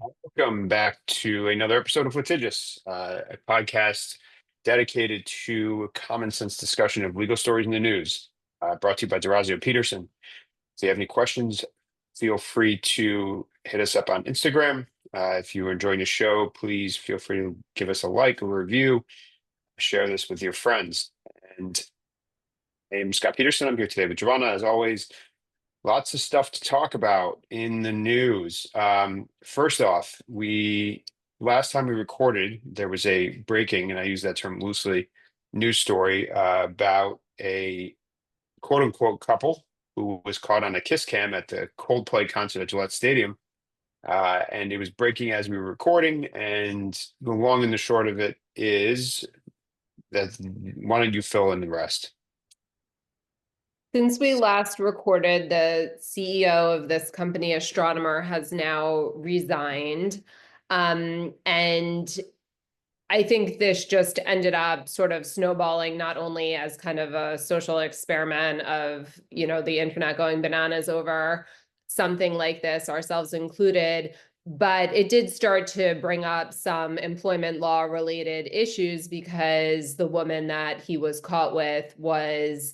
Welcome back to another episode of Litigious, a podcast dedicated to common sense discussion of legal stories in the news, brought to you by Durazio Peterson. If you have any questions, feel free to hit us up on Instagram. If you are enjoying the show, please feel free to give us a like, a review, share this with your friends. And I'm Scott Peterson. I'm here today with Giovanna, as always. Lots of stuff to talk about in the news. First off, we last time we recorded, there was a breaking, and I use that term loosely, news story about a quote unquote couple who was caught on a kiss cam at the Coldplay concert at Gillette Stadium. And it was breaking as we were recording. And the long and the short of it is that why don't you fill in the rest? Since we last recorded, the CEO of this company, Astronomer, has now resigned. And I think this just ended up sort of snowballing, not only as kind of a social experiment of, the internet going bananas over something like this, ourselves included, but it did start to bring up some employment law related issues because the woman that he was caught with was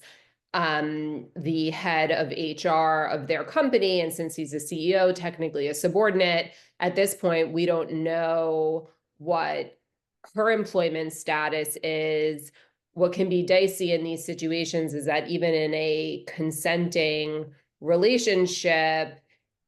the head of HR of their company. And since he's a CEO, technically a subordinate, at this point, we don't know what her employment status is. What can be dicey in these situations is that even in a consenting relationship,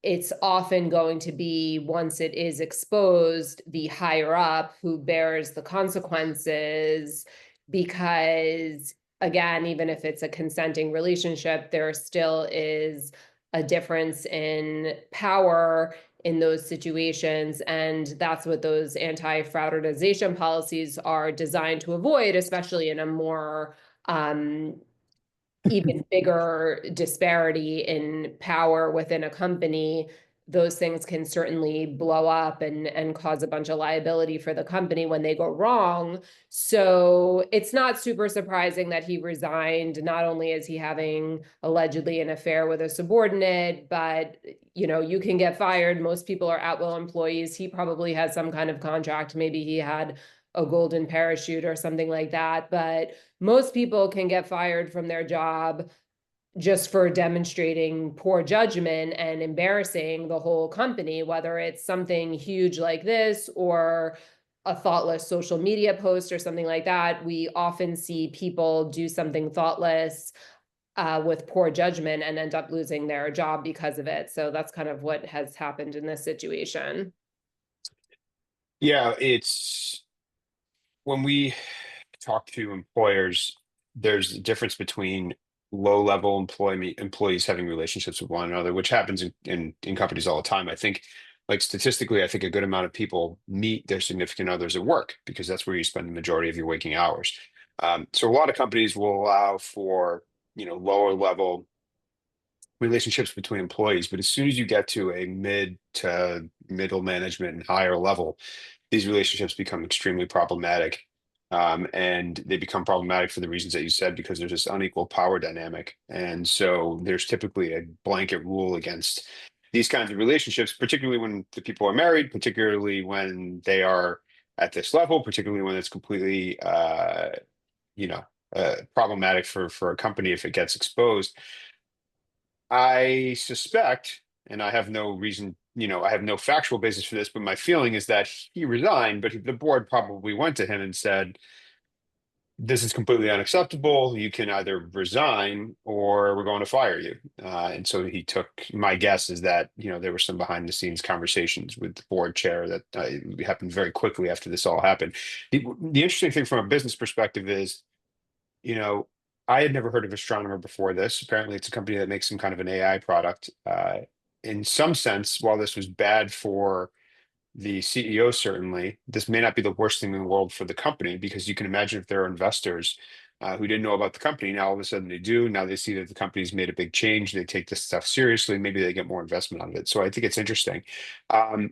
it's often going to be, once it is exposed, the higher up who bears the consequences, because again, even if it's a consenting relationship, there still is a difference in power in those situations. And that's what those anti-fraudization policies are designed to avoid, especially in a more even bigger disparity in power within a company. Those things can certainly blow up and cause a bunch of liability for the company when they go wrong. So it's not super surprising that he resigned. Not only is he having allegedly an affair with a subordinate, but you can get fired. Most people are at-will employees. He probably has some kind of contract. Maybe he had a golden parachute or something like that. But most people can get fired from their job just for demonstrating poor judgment and embarrassing the whole company, whether it's something huge like this or a thoughtless social media post or something like that. We often see people do something thoughtless with poor judgment and end up losing their job because of it. So that's kind of what has happened in this situation. Yeah, it's when we talk to employers, there's a difference between low-level employees having relationships with one another, which happens in companies all the time. I think, like statistically, I think a good amount of people meet their significant others at work because that's where you spend the majority of your waking hours. So a lot of companies will allow for, lower level relationships between employees, but as soon as you get to a mid to middle management and higher level, these relationships become extremely problematic. And they become problematic for the reasons that you said, because there's this unequal power dynamic. And so there's typically a blanket rule against these kinds of relationships, particularly when the people are married, particularly when they are at this level, particularly when it's completely, you know, problematic for a company if it gets exposed. I suspect, and I have no reason, I have no factual basis for this, but my feeling is that he resigned, but the board probably went to him and said, this is completely unacceptable. You can either resign or we're going to fire you. And so he took, my guess is that, there were some behind the scenes conversations with the board chair that happened very quickly after this all happened. The interesting thing from a business perspective is, you know, I had never heard of Astronomer before this. Apparently, it's a company that makes some kind of an AI product. In some sense, while this was bad for the CEO, certainly, this may not be the worst thing in the world for the company, because you can imagine if there are investors who didn't know about the company, now all of a sudden they do. Now they see that the company's made a big change. They take this stuff seriously. Maybe they get more investment out of it. So I think it's interesting.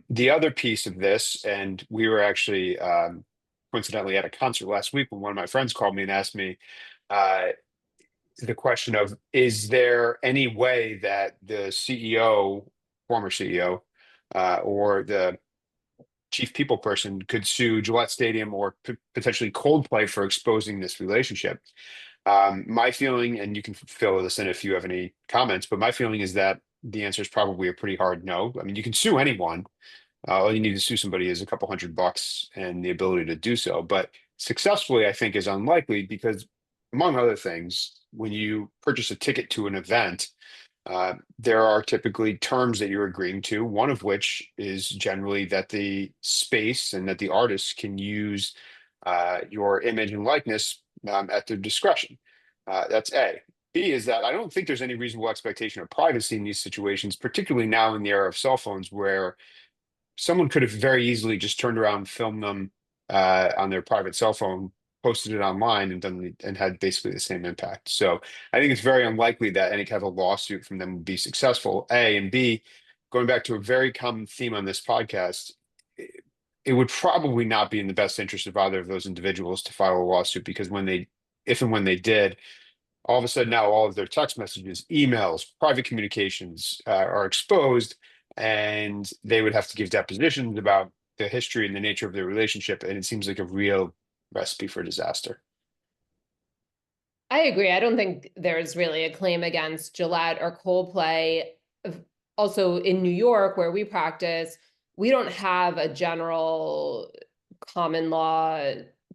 The other piece of this, and we were actually coincidentally at a concert last week when one of my friends called me and asked me, uh, the question of, is there any way that the CEO, former CEO, or the chief people person could sue Gillette Stadium or potentially Coldplay for exposing this relationship. My feeling, and you can fill this in if you have any comments, but my feeling is that the answer is probably a pretty hard no. I mean, you can sue anyone. All you need to sue somebody is a couple $100 and the ability to do so. But successfully, I think, is unlikely because, among other things, when you purchase a ticket to an event, there are typically terms that you're agreeing to, one of which is generally that the space and that the artist can use your image and likeness at their discretion. That's A. B is that I don't think there's any reasonable expectation of privacy in these situations, particularly now in the era of cell phones, where someone could have very easily just turned around and filmed them on their private cell phone, posted it online, and had basically the same impact. So I think it's very unlikely that any kind of a lawsuit from them would be successful. A and B, going back to a very common theme on this podcast, it would probably not be in the best interest of either of those individuals to file a lawsuit because if and when they did, all of a sudden now all of their text messages, emails, private communications are exposed, and they would have to give depositions about the history and the nature of their relationship, and it seems like a real recipe for disaster. I agree. I don't think there's really a claim against Gillette or Coldplay. Also, in New York, where we practice, we don't have a general common law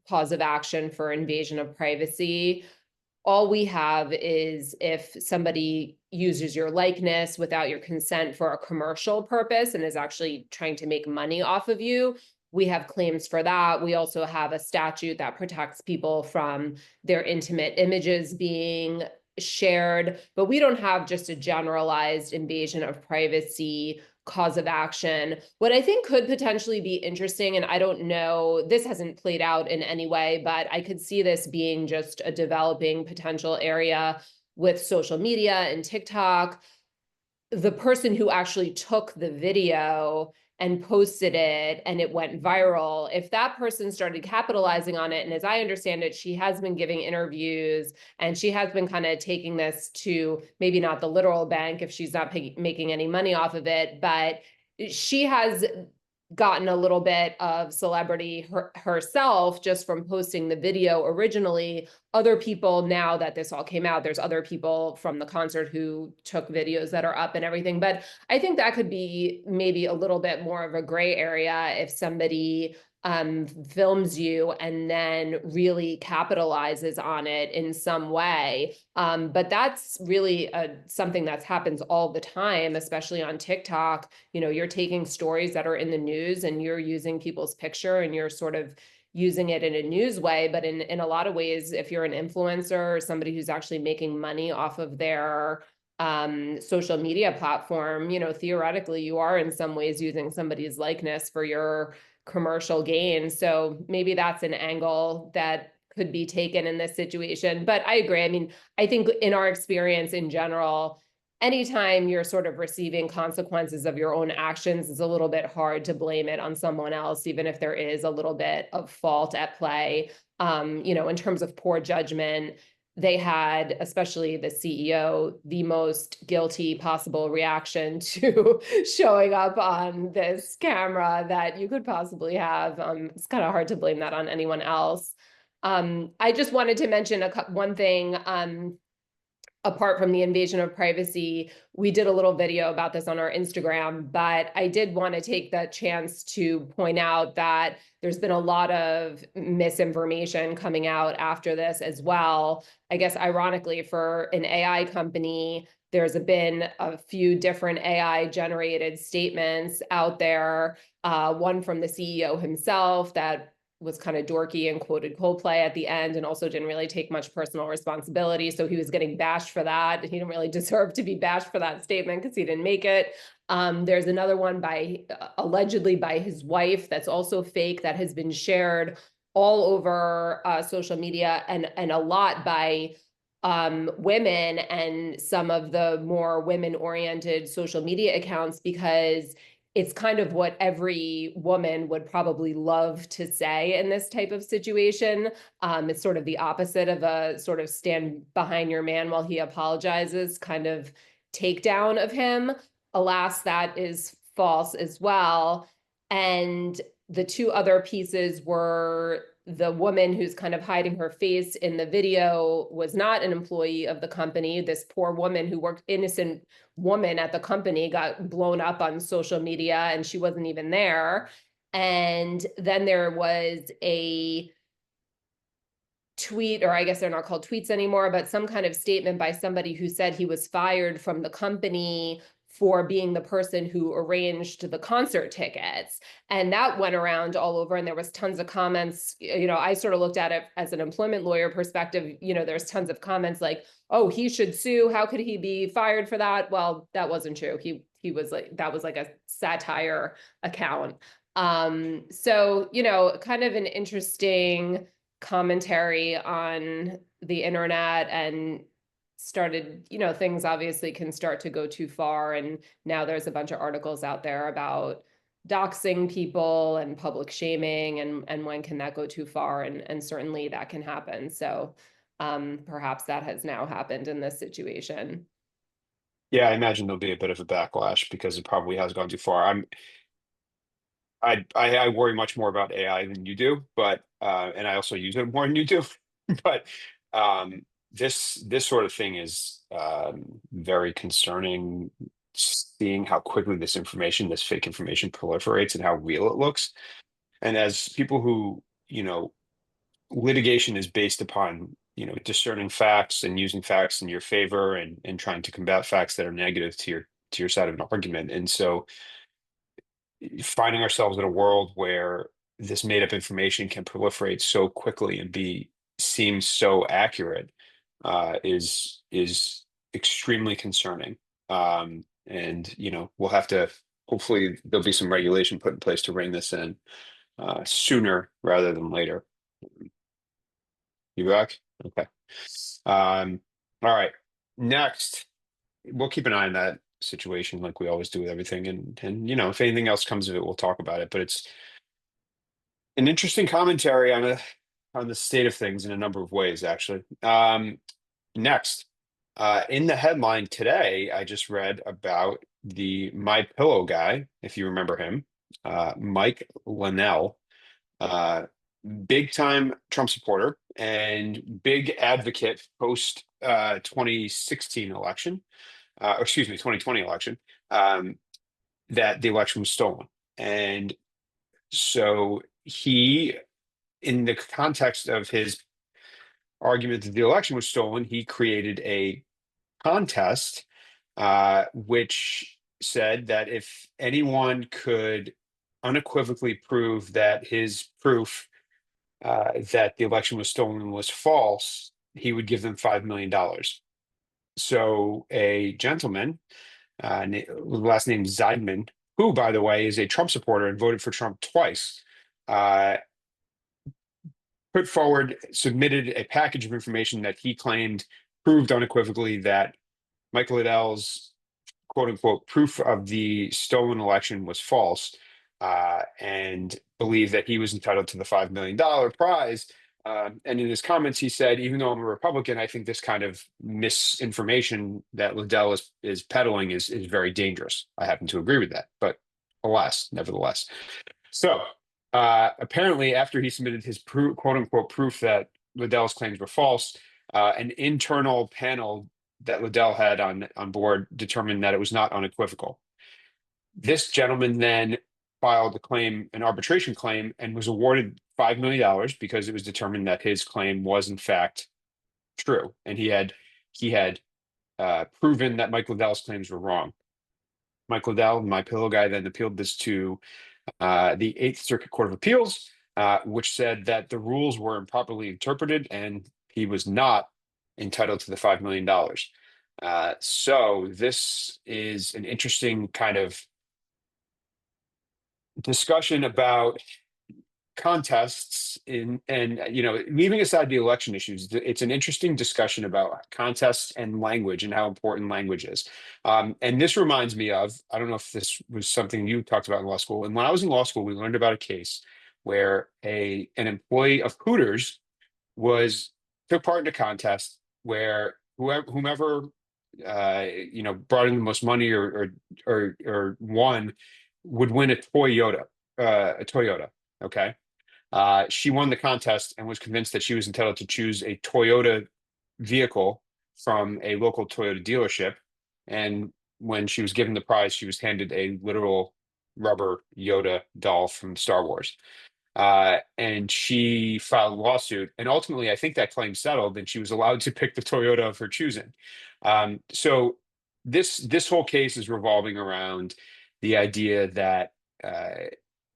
cause of action for invasion of privacy. All we have is if somebody uses your likeness without your consent for a commercial purpose and is actually trying to make money off of you, we have claims for that. We also have a statute that protects people from their intimate images being shared, but we don't have just a generalized invasion of privacy cause of action. What I think could potentially be interesting, and I don't know, this hasn't played out in any way, but I could see this being just a developing potential area with social media and TikTok. The person who actually took the video and posted it and it went viral, if that person started capitalizing on it, and as I understand it, she has been giving interviews and she has been kind of taking this to maybe not the literal bank if she's not making any money off of it, but she has gotten a little bit of celebrity herself just from posting the video originally. Other people, now that this all came out, there's other people from the concert who took videos that are up and everything. But I think that could be maybe a little bit more of a gray area if somebody films you and then really capitalizes on it in some way. But that's really something that happens all the time, especially on TikTok. You know, you're taking stories that are in the news and you're using people's picture and you're sort of using it in a news way. But in a lot of ways, if you're an influencer or somebody who's actually making money off of their social media platform, you know, theoretically, you are in some ways using somebody's likeness for your commercial gain. So maybe that's an angle that could be taken in this situation. But I agree. I mean, I think in our experience in general, anytime you're sort of receiving consequences of your own actions, it's a little bit hard to blame it on someone else, even if there is a little bit of fault at play. You know, in terms of poor judgment, they had, especially the CEO, the most guilty possible reaction to showing up on this camera that you could possibly have. It's kind of hard to blame that on anyone else. I just wanted to mention one thing. Apart from the invasion of privacy, we did a little video about this on our Instagram, but I did want to take the chance to point out that there's been a lot of misinformation coming out after this as well. I guess ironically, for an AI company, there's been a few different AI generated statements out there. One from the CEO himself that was kind of dorky and quoted Coldplay at the end and also didn't really take much personal responsibility. So he was getting bashed for that. He didn't really deserve to be bashed for that statement because he didn't make it. There's another one by allegedly by his wife that's also fake that has been shared all over social media and a lot by women and some of the more women-oriented social media accounts because it's kind of what every woman would probably love to say in this type of situation. It's sort of the opposite of a sort of stand behind your man while he apologizes kind of takedown of him. Alas, that is false as well. And the two other pieces were the woman who's kind of hiding her face in the video was not an employee of the company. This poor woman who worked, innocent woman at the company, got blown up on social media and she wasn't even there. And then there was a tweet, or I guess they're not called tweets anymore, but some kind of statement by somebody who said he was fired from the company for being the person who arranged the concert tickets. And that went around all over, and there was tons of comments. I sort of looked at it as an employment lawyer perspective. There's tons of comments like, oh, he should sue. How could he be fired for that? Well, that wasn't true. He was like, that was like a satire account. So, kind of an interesting commentary on the internet, and started, things obviously can start to go too far. And now there's a bunch of articles out there about doxing people and public shaming, and when can that go too far? And certainly that can happen. So perhaps that has now happened in this situation. Yeah, I imagine there'll be a bit of a backlash because it probably has gone too far. I worry much more about AI than you do, but and I also use it more than you do. But this sort of thing is very concerning. Seeing how quickly this fake information proliferates and how real it looks. And as people who, litigation is based upon, discerning facts and using facts in your favor, and trying to combat facts that are negative to your side of an argument. And so finding ourselves in a world where this made up information can proliferate so quickly and seems so accurate is extremely concerning. And we'll have to, hopefully there'll be some regulation put in place to rein this in sooner rather than later. You back? Okay. All right. Next, we'll keep an eye on that situation like we always do with everything. And if anything else comes of it, we'll talk about it. But it's an interesting commentary on the state of things in a number of ways, actually. Next, in the headline today, I just read about the My Pillow guy, if you remember him, Mike Linnell, big time Trump supporter and big advocate post 2016 election, or excuse me, 2020 election, that the election was stolen. And so he, in the context of his argument that the election was stolen, he created a contest, which said that if anyone could unequivocally prove that his proof that the election was stolen was false, he would give them $5 million. So a gentleman, last name Zeidman, who, by the way, is a Trump supporter and voted for Trump twice, uh, submitted a package of information that he claimed proved unequivocally that Michael Liddell's quote unquote proof of the stolen election was false, and believed that he was entitled to the $5 million prize. And in his comments, he said, even though I'm a Republican, I think this kind of misinformation that Liddell is peddling is very dangerous. I happen to agree with that, but nevertheless. So apparently, after he submitted his quote unquote proof that Liddell's claims were false, an internal panel that Liddell had on board determined that it was not unequivocal. This gentleman then filed an arbitration claim, and was awarded $5 million because it was determined that his claim was in fact true, and he had proven that Mike Liddell's claims were wrong. Mike Liddell, my pillow guy, then appealed this to the Eighth Circuit Court of Appeals, which said that the rules were improperly interpreted and he was not entitled to the $5 million. So this is an interesting kind of discussion about contests and leaving aside the election issues. It's an interesting discussion about contests and language and how important language is. And this reminds me of, I don't know if this was something you talked about in law school. And when I was in law school, we learned about a case where an employee of Hooters took part in a contest where whomever brought in the most money or won would win a Toyota. Okay. She won the contest and was convinced that she was entitled to choose a Toyota vehicle from a local Toyota dealership. And when she was given the prize, she was handed a literal rubber Yoda doll from Star Wars. And she filed a lawsuit, and ultimately, I think that claim settled, and she was allowed to pick the Toyota of her choosing. So this whole case is revolving around the idea that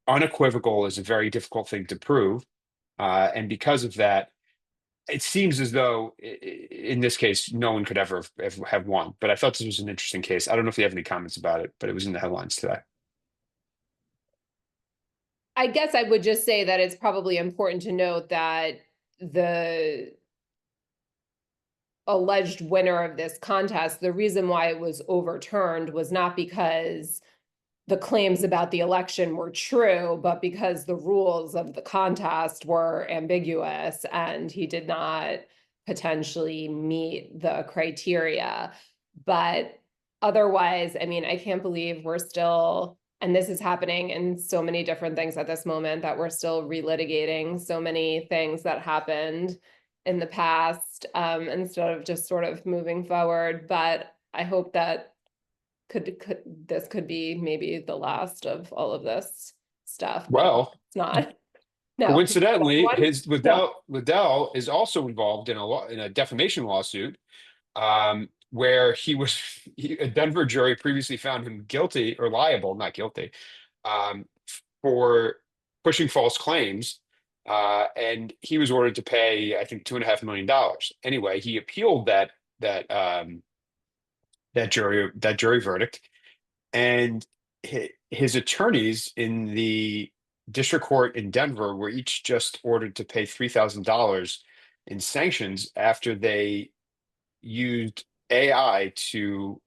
unequivocal is a very difficult thing to prove, and because of that, it seems as though in this case, no one could ever have won. But I thought this was an interesting case. I don't know if you have any comments about it, but it was in the headlines today. I guess I would just say that it's probably important to note that the alleged winner of this contest, the reason why it was overturned was not because the claims about the election were true, but because the rules of the contest were ambiguous and he did not potentially meet the criteria. But otherwise, I mean, I can't believe we're still, and this is happening in so many different things at this moment, that we're still relitigating so many things that happened in the past, instead of just sort of moving forward. But I hope that could this could be maybe the last of all of this stuff, but Well, it's not. No. coincidentally, One? his No. Liddell is also involved in a defamation lawsuit, where a Denver jury previously found him guilty or liable, not guilty, um, for pushing false claims, and he was ordered to pay, I think, $2.5 million. Anyway, he appealed that that jury verdict, and his attorneys in the district court in Denver were each just ordered to pay $3,000 in sanctions after they used AI to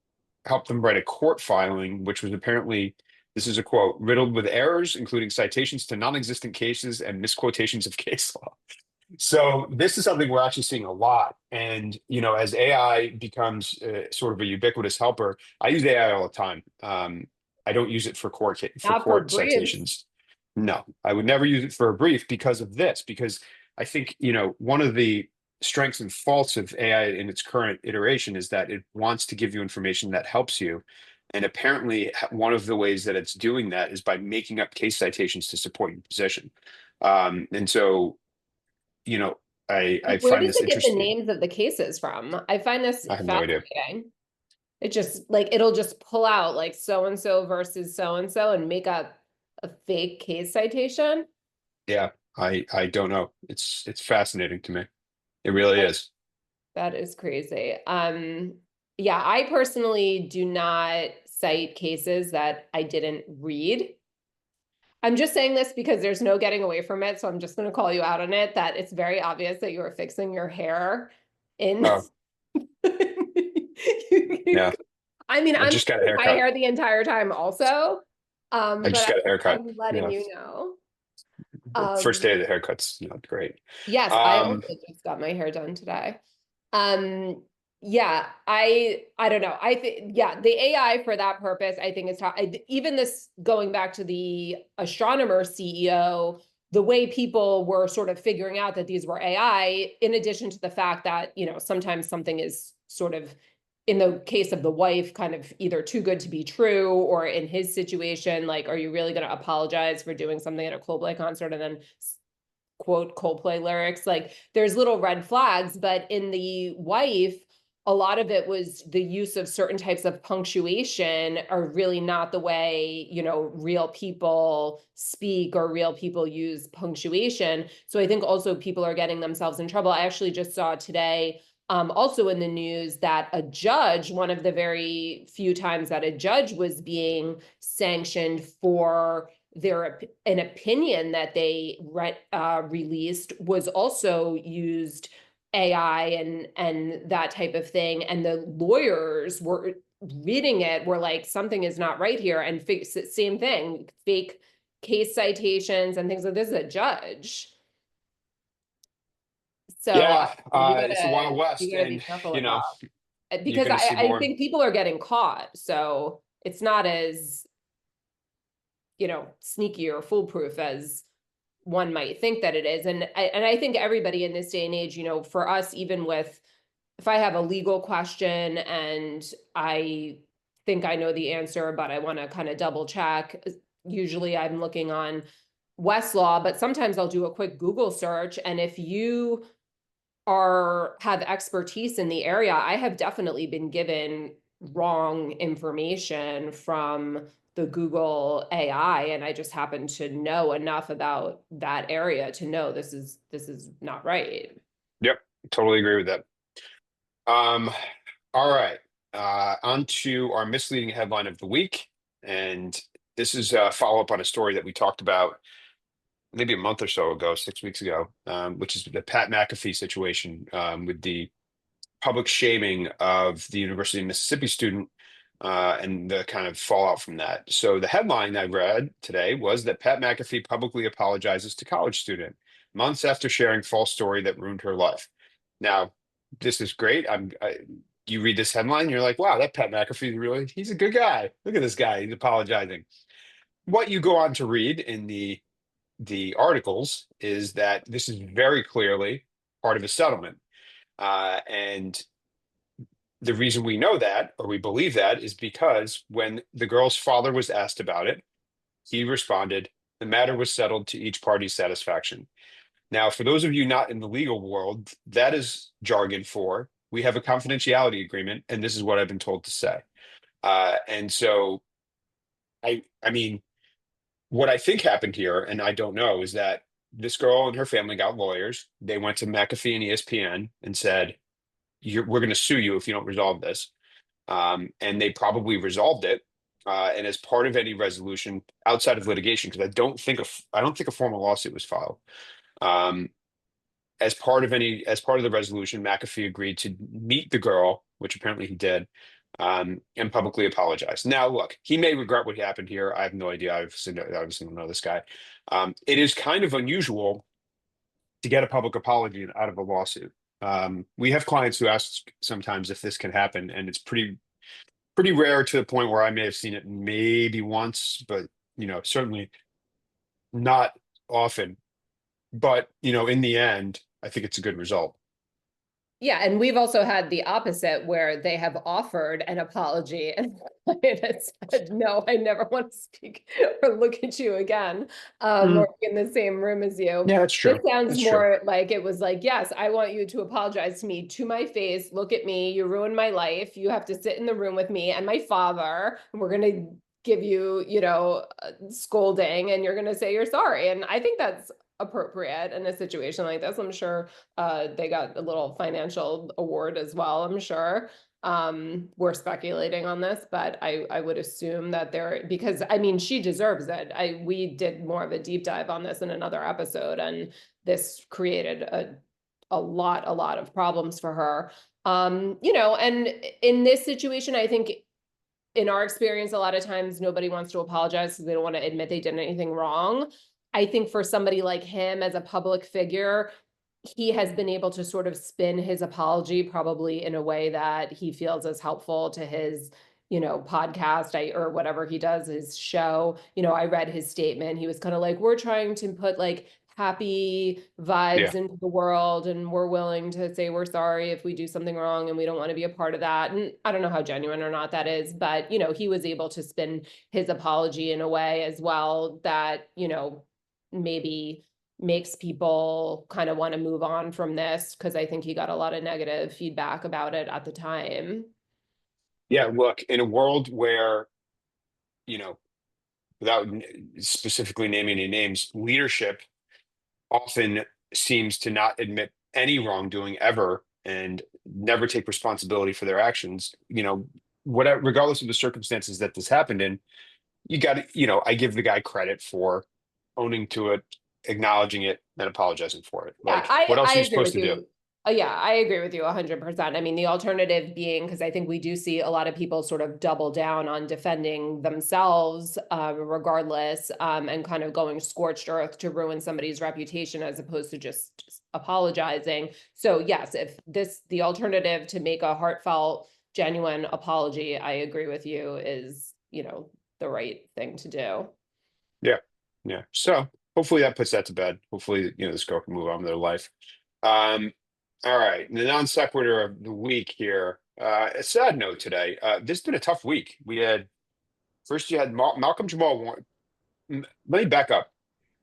help them write a court filing, which was apparently, this is a quote, riddled with errors, including citations to non-existent cases and misquotations of case law. So this is something we're actually seeing a lot. And, as AI becomes sort of a ubiquitous helper, I use AI all the time. I don't use it for Not for court briefs. citations. No, I would never use it for a brief because of this, because I think, one of the strengths and faults of AI in its current iteration is that it wants to give you information that helps you. And apparently, one of the ways that it's doing that is by making up case citations to support your position. And so, you know, I Where find does this it get the interesting. names of the cases from? I find this I have no idea. fascinating. It just like it'll just pull out like so and so versus so and make up a fake case citation. Yeah, I don't know. It's fascinating to me. It really is. That is crazy. Yeah, I personally do not cite cases that I didn't read. I'm just saying this because there's no getting away from it, so I'm just going to call you out on it that it's very obvious that you are fixing your hair in. Oh, yeah. I mean, I I'm just got a fixing my haircut. hair the entire time also, I just but got a haircut. I'm letting Yeah. you know. First day Um, of the haircuts, great. yes, I Um, also just got my hair done today. Um, yeah, I don't know. I think yeah, the AI for that purpose, I think even this going back to the astronomer CEO, the way people were sort of figuring out that these were AI, in addition to the fact that, sometimes something is sort of, in the case of the wife, kind of either too good to be true, or in his situation, like, are you really going to apologize for doing something at a Coldplay concert and then quote Coldplay lyrics? Like there's little red flags, but in the wife, a lot of it was the use of certain types of punctuation are really not the way, real people speak or real people use punctuation. So I think also people are getting themselves in trouble. I actually just saw today, also in the news, that a judge, one of the very few times that a judge was being sanctioned for an opinion that they released, was also used AI and that type of thing, and the lawyers were reading it, were like, something is not right here, and same thing, fake case citations and things like this. Is a judge, so yeah, you it's the Wild West, gotta and be careful with you know, that, you're because going to see I more. think people are getting caught, so it's not as sneaky or foolproof as one might think that it is. And I think everybody in this day and age, for us, even with, if I have a legal question and I think I know the answer, but I want to kind of double check, usually I'm looking on Westlaw, but sometimes I'll do a quick Google search. And if you have expertise in the area, I have definitely been given wrong information from the Google AI, and I just happen to know enough about that area to know this is not right. Yep, totally agree with that. Um, all right. On to our misleading headline of the week. And this is a follow-up on a story that we talked about maybe a month or so ago, 6 weeks ago, which is the Pat McAfee situation, with the public shaming of the University of Mississippi student, and the kind of fallout from that. So the headline I read today was that Pat McAfee publicly apologizes to college student months after sharing false story that ruined her life. Now, this is great. You read this headline, you're like, wow, that Pat McAfee he's a good guy. Look at this guy, he's apologizing. What you go on to read in the articles is that this is very clearly part of a settlement. And the reason we know that, or we believe that, is because when the girl's father was asked about it, he responded, the matter was settled to each party's satisfaction. Now, for those of you not in the legal world, that is jargon for we have a confidentiality agreement, and this is what I've been told to say. And so, I mean, what I think happened here, and I don't know, is that this girl and her family got lawyers. They went to McAfee and ESPN and said, we're going to sue you if you don't resolve this. And they probably resolved it. And as part of any resolution outside of litigation, because I don't think a formal lawsuit was filed. Um, as part of the resolution, McAfee agreed to meet the girl, which apparently he did, and publicly apologize. Now, look, he may regret what happened here. I have no idea. I obviously don't know this guy. It is kind of unusual to get a public apology out of a lawsuit. We have clients who ask sometimes if this can happen, and it's pretty rare to the point where I may have seen it maybe once, but certainly not often. But in the end, I think it's a good result. Yeah, and we've also had the opposite where they have offered an apology and the client has said, no, I never want to speak or look at you again, Mm, or be in the same room as you. yeah, that's This true. sounds That's true. more like it was like, yes, I want you to apologize to me to my face. Look at me. You ruined my life. You have to sit in the room with me and my father, and we're going to give you, scolding, and you're going to say you're sorry. And I think that's appropriate in a situation like this. I'm sure they got a little financial award as well, I'm sure. We're speculating on this, but I would assume that because I mean, she deserves it. We did more of a deep dive on this in another episode, and this created a lot of problems for her. And in this situation, I think in our experience, a lot of times nobody wants to apologize because they don't want to admit they did anything wrong. I think for somebody like him as a public figure, he has been able to sort of spin his apology probably in a way that he feels is helpful to his podcast or whatever he does, his show. I read his statement. He was kind of like, we're trying to put like happy Yeah. vibes into the world, and we're willing to say we're sorry if we do something wrong and we don't want to be a part of that. And I don't know how genuine or not that is, but he was able to spin his apology in a way as well that maybe makes people kind of want to move on from this, because I think he got a lot of negative feedback about it at the time. Yeah. Look, in a world where, you know, without specifically naming any names, leadership often seems to not admit any wrongdoing ever and never take responsibility for their actions. Whatever, regardless of the circumstances that this happened in, you got to, I give the guy credit for owning to it, acknowledging it, and apologizing for it. Yeah, Like, I what else I are you agree supposed with to do? you. Yeah, I agree with you 100%. I mean, the alternative being, because I think we do see a lot of people sort of double down on defending themselves, regardless, and kind of going scorched earth to ruin somebody's reputation as opposed to just apologizing. So yes, if the alternative to make a heartfelt, genuine apology, I agree with you, is, the right thing to do. Yeah. Yeah. So hopefully that puts that to bed. Hopefully, this girl can move on with their life. Um, all right, the non sequitur of the week here. A sad note today. This has been a tough week. We had first you had Malcolm Jamal Warner. Let me back up.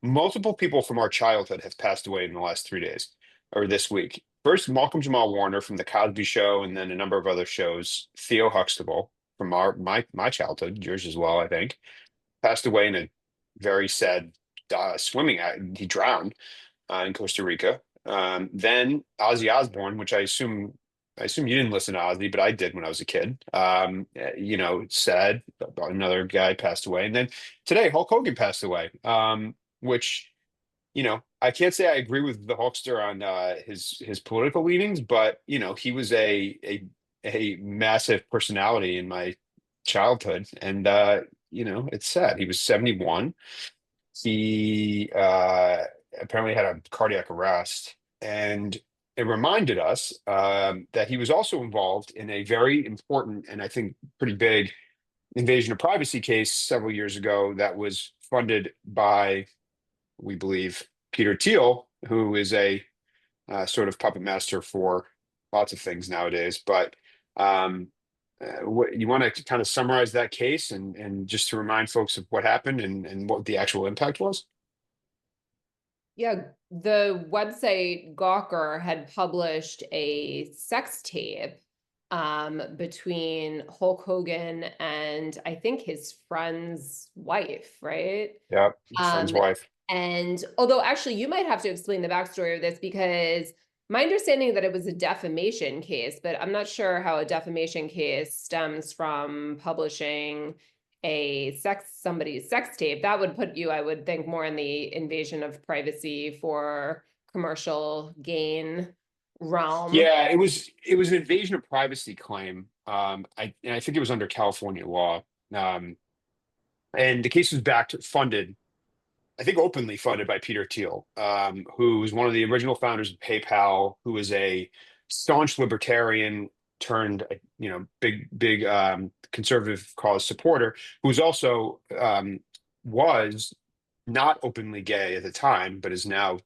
Multiple people from our childhood have passed away in the last 3 days or this week. First, Malcolm Jamal Warner from the Cosby Show, and then a number of other shows. Theo Huxtable from my childhood, yours as well, I think, passed away in a very sad swimming act. He drowned in Costa Rica. Then Ozzy Osbourne, which I assume you didn't listen to Ozzy, but I did when I was a kid. It's sad. Another guy passed away, and then today Hulk Hogan passed away. Which I can't say I agree with the Hulkster on his political leanings, but he was a massive personality in my childhood, and it's sad. He was 71. He apparently had a cardiac arrest, and it reminded us that he was also involved in a very important and I think pretty big invasion of privacy case several years ago that was funded by, we believe, Peter Thiel, who is a sort of puppet master for lots of things nowadays. But you want to kind of summarize that case and just to remind folks of what happened and what the actual impact was? Yeah, the website Gawker had published a sex tape between Hulk Hogan and I think his friend's wife, right? Yeah, friend's Um, wife. and although actually you might have to explain the backstory of this because my understanding that it was a defamation case, but I'm not sure how a defamation case stems from publishing somebody's sex tape. That would put you, I would think, more in the invasion of privacy for commercial gain realm. Yeah, it was an invasion of privacy claim. I think it was under California law. Um, and the case was funded, I think openly funded by Peter Thiel, who was one of the original founders of PayPal, who was a staunch libertarian turned, big conservative cause supporter, who was also was not openly gay at the time, but is now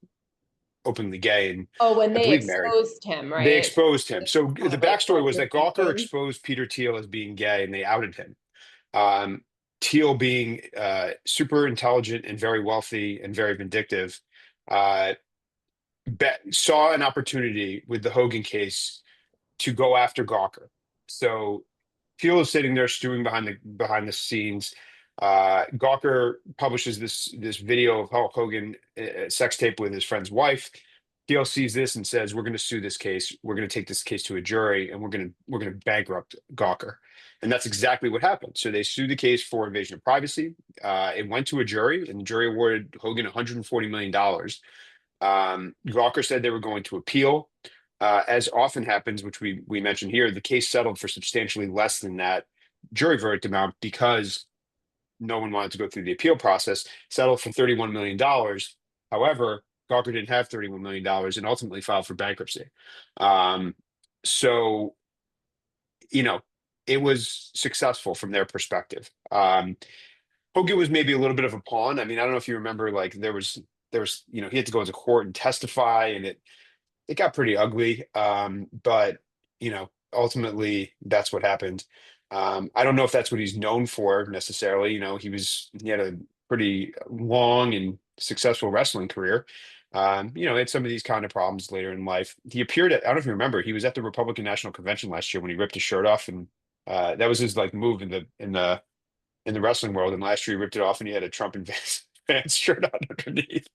openly gay and Oh, when I they believe married. exposed him, They right? exposed him. So the Like backstory was corporate that Gawker reasons. exposed Peter Thiel as being gay, and they outed him. Um, Thiel being super intelligent and very wealthy and very vindictive, uh, saw an opportunity with the Hogan case to go after Gawker. So Thiel is sitting there stewing behind the scenes. Gawker publishes this video of Hulk Hogan sex tape with his friend's wife. Thiel sees this and says, "We're going to sue this case. We're going to take this case to a jury, and we're going to bankrupt Gawker." And that's exactly what happened. So they sued the case for invasion of privacy. It went to a jury, and the jury awarded Hogan $140 million. Gawker said they were going to appeal. As often happens, which we mentioned here, the case settled for substantially less than that jury verdict amount because no one wanted to go through the appeal process. Settled for $31 million. However, Gawker didn't have $31 million and ultimately filed for bankruptcy. So, you know, it was successful from their perspective. Hogan was maybe a little bit of a pawn. I mean, I don't know if you remember, like there was, he had to go into court and testify, and it got pretty ugly. But ultimately that's what happened. I don't know if that's what he's known for necessarily. He had a pretty long and successful wrestling career. He had some of these kind of problems later in life. He appeared at, I don't know if you remember, he was at the Republican National Convention last year when he ripped his shirt off, and that was his like move in the wrestling world. And last year he ripped it off and he had a Trump and Vance shirt on underneath.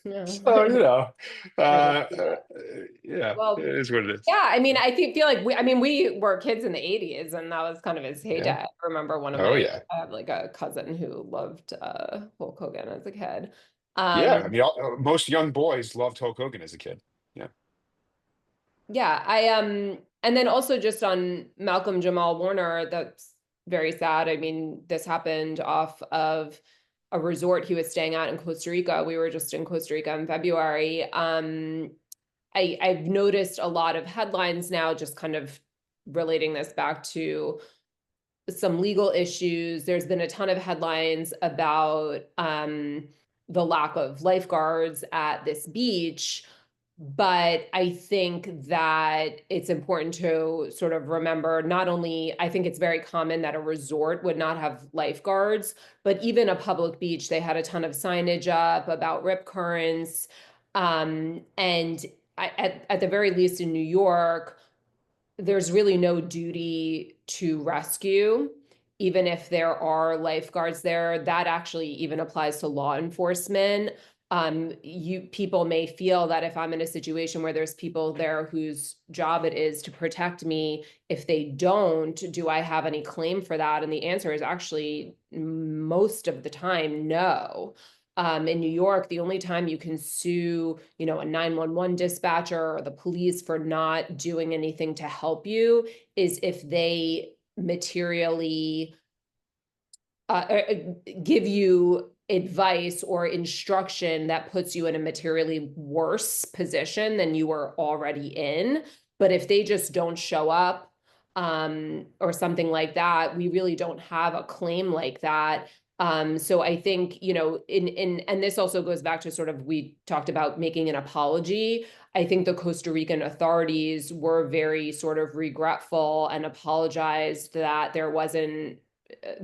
No. So, uh, I don't uh, know. yeah, it Well, is what it is. yeah, I mean, feel like we were kids in the 80s and that was kind of his heyday. Yeah. I remember Oh yeah. I have like a cousin who loved Hulk Hogan as a kid. Yeah. I Um, mean, most young boys loved Hulk Hogan as a kid. Yeah. yeah, and then also just on Malcolm Jamal Warner, that's very sad. I mean, this happened off of a resort he was staying at in Costa Rica. We were just in Costa Rica in February. I've noticed a lot of headlines now just kind of relating this back to some legal issues. There's been a ton of headlines about the lack of lifeguards at this beach. But I think that it's important to sort of remember not only, I think it's very common that a resort would not have lifeguards, but even a public beach, they had a ton of signage up about rip currents. And at the very least in New York, there's really no duty to rescue, even if there are lifeguards there. That actually even applies to law enforcement. People may feel that if I'm in a situation where there's people there whose job it is to protect me, if they don't, do I have any claim for that? And the answer is actually most of the time, no. In New York, the only time you can sue, a 911 dispatcher or the police for not doing anything to help you is if they materially give you advice or instruction that puts you in a materially worse position than you were already in. But if they just don't show up, or something like that, we really don't have a claim like that. So I think, and this also goes back to sort of, we talked about making an apology. I think the Costa Rican authorities were very sort of regretful and apologized that there wasn't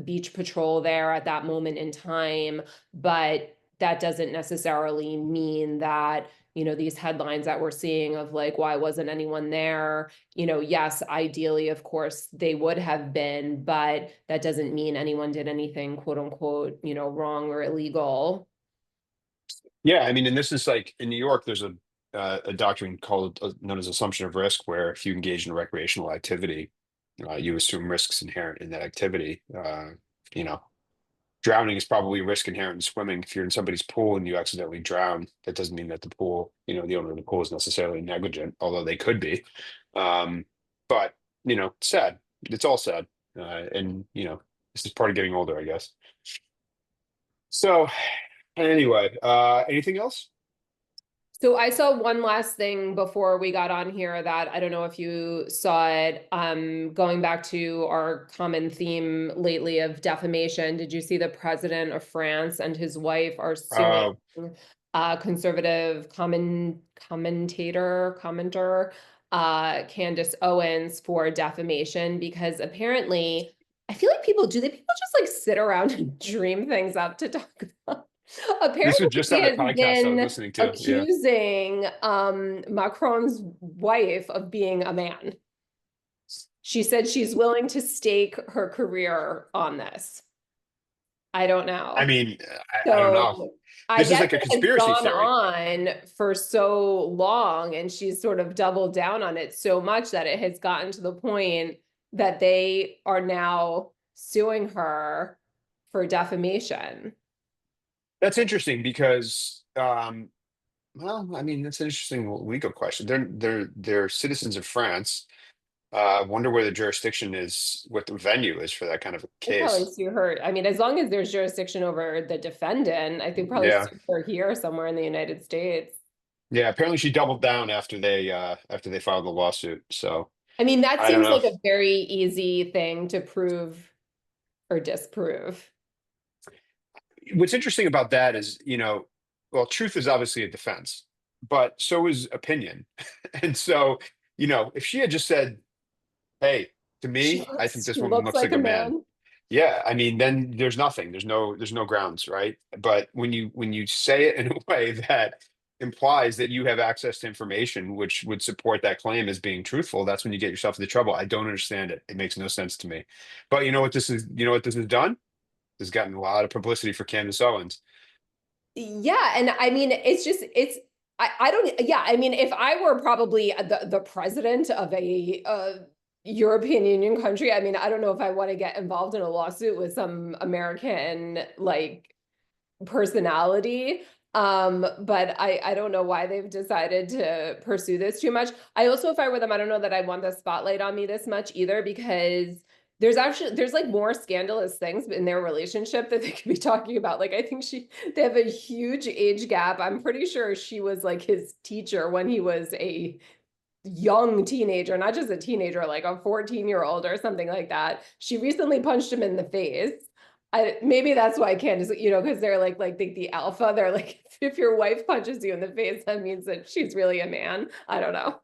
beach patrol there at that moment in time, but that doesn't necessarily mean that, these headlines that we're seeing of like, why wasn't anyone there? Yes, ideally, of course, they would have been, but that doesn't mean anyone did anything, quote unquote, wrong or illegal. Yeah, I mean, and this is like in New York, there's a doctrine called known as assumption of risk, where if you engage in recreational activity, you assume risks inherent in that activity. You know, drowning is probably a risk inherent in swimming. If you're in somebody's pool and you accidentally drown, that doesn't mean that the pool, the owner of the pool is necessarily negligent, although they could be. But sad. It's all sad, and this is part of getting older, I guess. So anyway, anything else? So I saw one last thing before we got on here that I don't know if you saw it. Going back to our common theme lately of defamation, did you see the president of France and his wife are suing Uh, conservative commenter, Candace Owens for defamation? Because apparently, I feel like people just like sit around and dream things up to talk about? this was Apparently, just she on a has podcast I was been listening to. Yeah. accusing Macron's wife of being a man. She said she's willing to stake her career on this. I don't I know. mean, I don't know. So I This is guess like a it has conspiracy gone theory. on for so long, and she's sort of doubled down on it so much that it has gotten to the point that they are now suing her for defamation. That's interesting because, well, I mean, that's an interesting legal question. They're citizens of France. I wonder where the jurisdiction is, what the venue is for that kind of a They probably case. sue her. I mean, as long as there's jurisdiction over the defendant, I think probably Yeah, sue her here somewhere in the United States. yeah. Apparently, she doubled down after they filed the lawsuit. So I mean, that I don't seems know. like a very easy thing to prove or disprove. What's interesting about that is, well, truth is obviously a defense, but so is opinion. And so, if she had just said, "Hey, to me, I think She this woman looks looks like like a a man." man. Yeah, I mean, then there's nothing. There's no grounds, right? But when you say it in a way that implies that you have access to information which would support that claim as being truthful, that's when you get yourself into trouble. I don't understand it. It makes no sense to me. But you know what this has done? This has gotten a lot of publicity for Candace Owens. Yeah, and I mean, I don't, yeah, I mean, if I were probably the president of a European Union country, I mean, I don't know if I want to get involved in a lawsuit with some American like personality. But I don't know why they've decided to pursue this too much. I also, if I were them, I don't know that I want the spotlight on me this much either, because there's like more scandalous things in their relationship that they could be talking about. Like I think they have a huge age gap. I'm pretty sure she was like his teacher when he was a young teenager, not just a teenager, like a 14-year-old or something like that. She recently punched him in the face. maybe that's why Candace, because they're like the alpha. They're like, if your wife punches you in the face, that means that she's really a man. I don't know.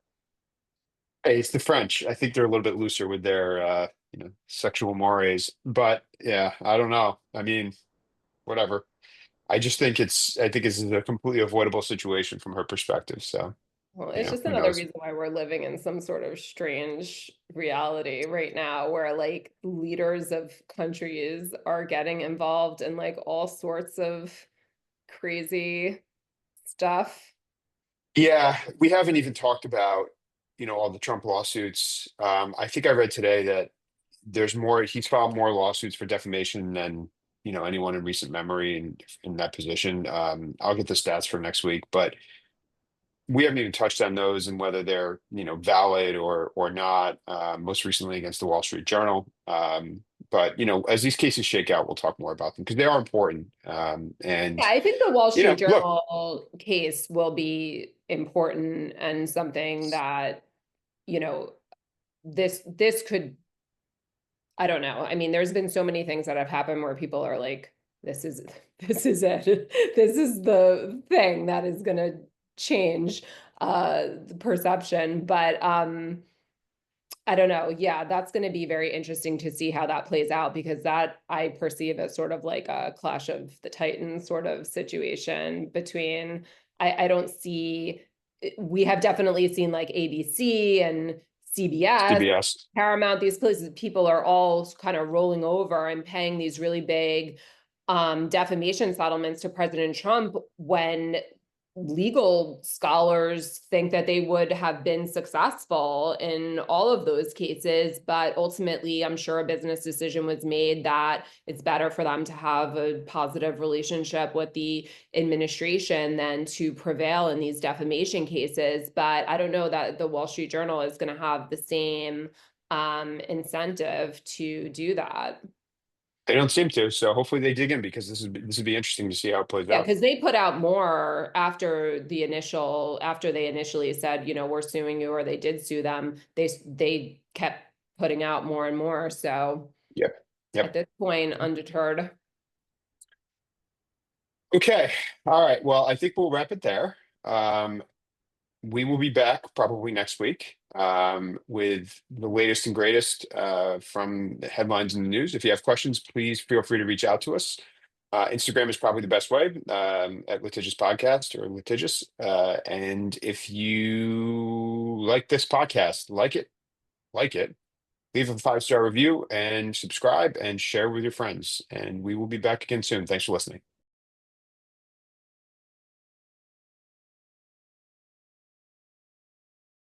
Hey, it's the French. I think they're a little bit looser with their sexual mores. But yeah, I don't know. I mean, whatever. I think it's a completely avoidable situation from her perspective. So, Well, it's just who another knows? reason why we're living in some sort of strange reality right now where like leaders of countries are getting involved in like all sorts of crazy stuff. Yeah, we haven't even talked about, all the Trump lawsuits. I think I read today that he's filed more lawsuits for defamation than, anyone in recent memory in that position. I'll get the stats for next week, but we haven't even touched on those and whether they're, valid or not. Most recently against the Wall Street Journal. But as these cases shake out, we'll talk more about them because they are important. Yeah, And I think the Wall Street look, Journal case will be important and something that, you know, this could, I don't know. I mean, there's been so many things that have happened where people are like, this is this is it. This is the thing that is gonna change the perception. But I don't know. Yeah, that's going to be very interesting to see how that plays out because that I perceive as sort of like a clash of the Titans sort of situation between I don't see we have definitely seen like ABC and CBS, CBS. Paramount, these places, people are all kind of rolling over and paying these really big defamation settlements to President Trump when legal scholars think that they would have been successful in all of those cases, but ultimately, I'm sure a business decision was made that it's better for them to have a positive relationship with the administration than to prevail in these defamation cases. But I don't know that the Wall Street Journal is going to have the same incentive to do that. They don't seem to, so hopefully they dig in because this would be interesting to see how it plays Yeah, out. because they put out more after they initially said, we're suing you, or they did sue them. They kept putting out more and more. So Yep. at Yep. this point, undeterred. Okay. All right. Well, I think we'll wrap it there. We will be back probably next week with the latest and greatest from the headlines in the news. If you have questions, please feel free to reach out to us. Instagram is probably the best way at Litigious Podcast or Litigious. And if you like this podcast, like it, leave a 5-star review and subscribe and share with your friends. And we will be back again soon. Thanks for listening.